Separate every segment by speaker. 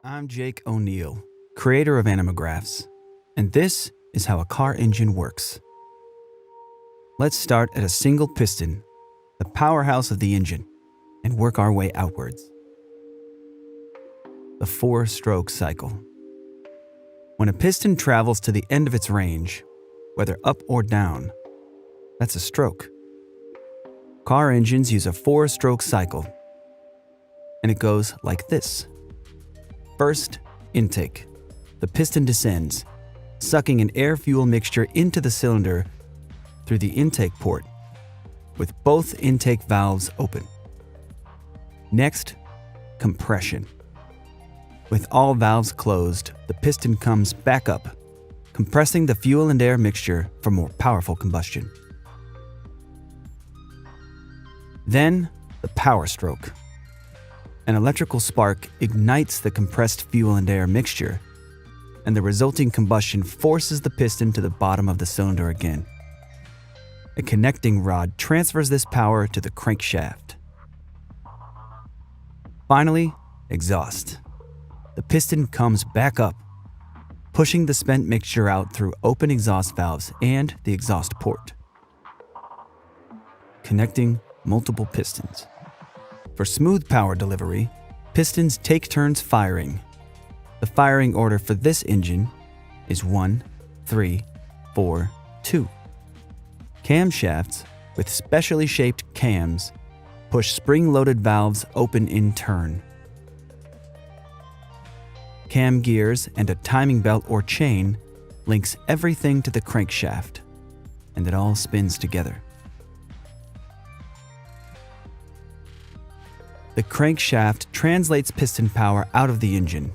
Speaker 1: I'm Jake O'Neill, creator of Animagraphs, and this is how a car engine works. Let's start at a single piston, the powerhouse of the engine, and work our way outwards. The four-stroke cycle. When a piston travels to the end of its range, whether up or down, that's a stroke. Car engines use a four-stroke cycle, and it goes like this. First, intake. The piston descends, sucking an air-fuel mixture into the cylinder through the intake port, with both intake valves open. Next, compression. With all valves closed, the piston comes back up, compressing the fuel and air mixture for more powerful combustion. Then, the power stroke. An electrical spark ignites the compressed fuel and air mixture, and the resulting combustion forces the piston to the bottom of the cylinder again. A connecting rod transfers this power to the crankshaft. Finally, exhaust. The piston comes back up, pushing the spent mixture out through open exhaust valves and the exhaust port, connecting multiple pistons. For smooth power delivery, pistons take turns firing. The firing order for this engine is 1, 3, 4, 2. Camshafts with specially shaped cams push spring-loaded valves open in turn. Cam gears and a timing belt or chain links everything to the crankshaft, and it all spins together. The crankshaft translates piston power out of the engine.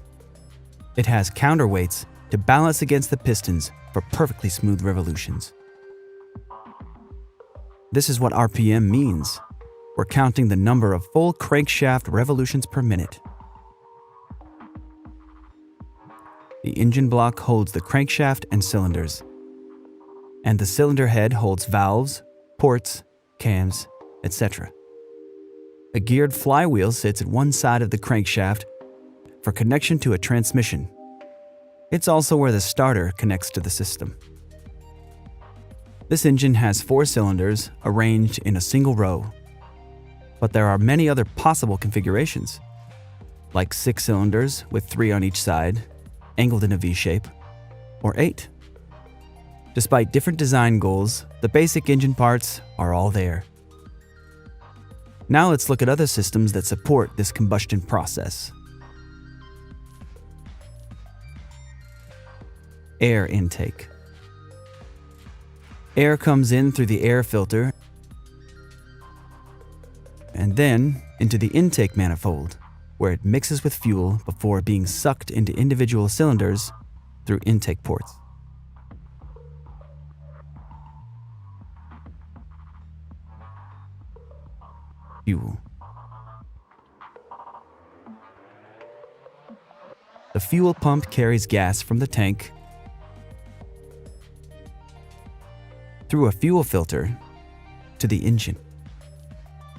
Speaker 1: It has counterweights to balance against the pistons for perfectly smooth revolutions. This is what RPM means. We're counting the number of full crankshaft revolutions per minute. The engine block holds the crankshaft and cylinders, and the cylinder head holds valves, ports, cams, etc. A geared flywheel sits at one side of the crankshaft for connection to a transmission. It's also where the starter connects to the system. This engine has 4 cylinders arranged in a single row, but there are many other possible configurations, like 6 cylinders with 3 on each side, angled in a V shape, or 8. Despite different design goals, the basic engine parts are all there. Now let's look at other systems that support this combustion process. Air intake. Air comes in through the air filter and then into the intake manifold, where it mixes with fuel before being sucked into individual cylinders through intake ports. Fuel. The fuel pump carries gas from the tank through a fuel filter to the engine,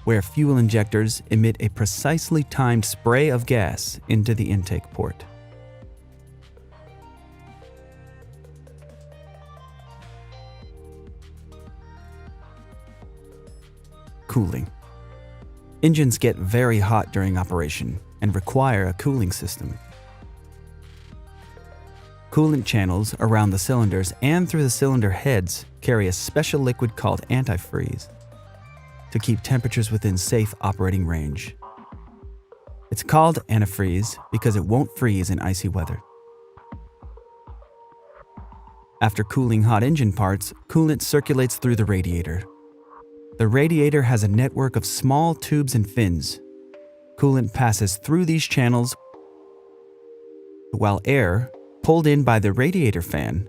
Speaker 1: where fuel injectors emit a precisely timed spray of gas into the intake port. Cooling. Engines get very hot during operation and require a cooling system. Coolant channels around the cylinders and through the cylinder heads carry a special liquid called antifreeze to keep temperatures within safe operating range. It's called antifreeze because it won't freeze in icy weather. After cooling hot engine parts, coolant circulates through the radiator. The radiator has a network of small tubes and fins. Coolant passes through these channels while air, pulled in by the radiator fan,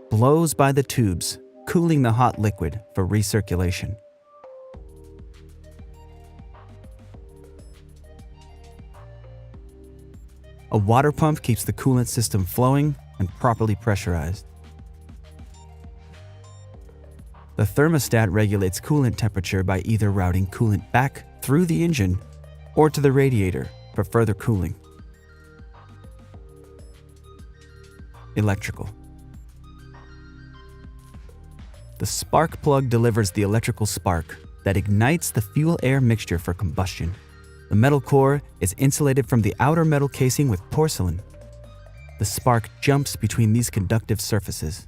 Speaker 1: blows by the tubes, cooling the hot liquid for recirculation. A water pump keeps the coolant system flowing and properly pressurized. The thermostat regulates coolant temperature by either routing coolant back through the engine or to the radiator for further cooling. electrical. The spark plug delivers the electrical spark that ignites the fuel-air mixture for combustion. The metal core is insulated from the outer metal casing with porcelain. The spark jumps between these conductive surfaces.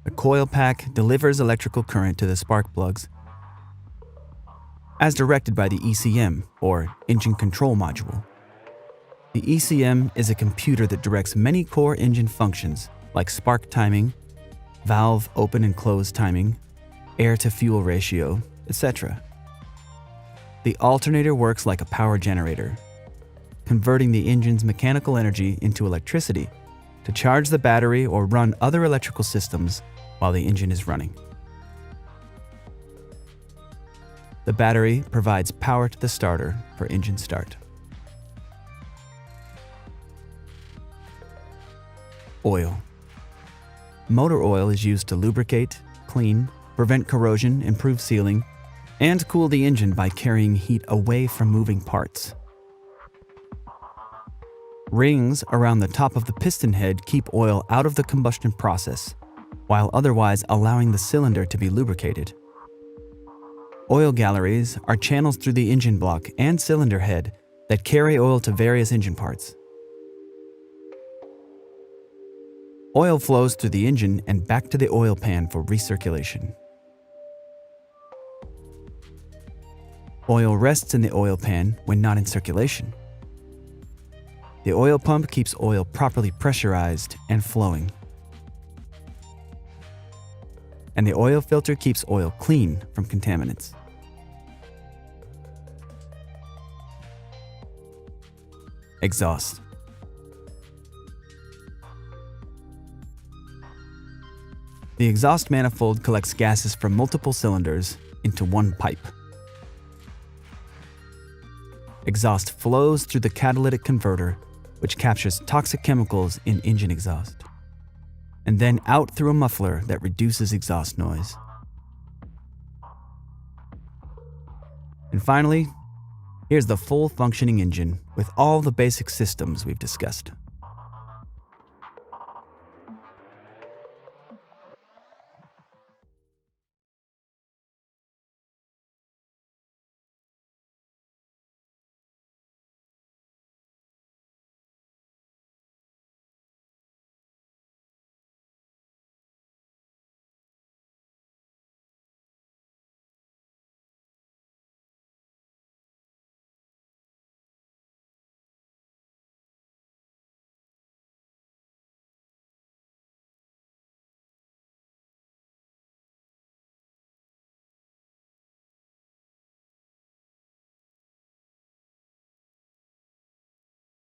Speaker 1: The coil pack delivers electrical current to the spark plugs as directed by the ECM, or Engine Control Module. The ECM is a computer that directs many core engine functions like spark timing, valve open and close timing, air-to-fuel ratio, etc. The alternator works like a power generator, converting the engine's mechanical energy into electricity to charge the battery or run other electrical systems while the engine is running. The battery provides power to the starter for engine start. Oil. Motor oil is used to lubricate, clean, prevent corrosion, improve sealing, and cool the engine by carrying heat away from moving parts. Rings around the top of the piston head keep oil out of the combustion process, while otherwise allowing the cylinder to be lubricated. Oil galleries are channels through the engine block and cylinder head that carry oil to various engine parts. Oil flows through the engine and back to the oil pan for recirculation. Oil rests in the oil pan when not in circulation. The oil pump keeps oil properly pressurized and flowing. And the oil filter keeps oil clean from contaminants. Exhaust. The exhaust manifold collects gases from multiple cylinders into one pipe. Exhaust flows through the catalytic converter, which captures toxic chemicals in engine exhaust, and then out through a muffler that reduces exhaust noise. And finally, here's the full functioning engine with all the basic systems we've discussed.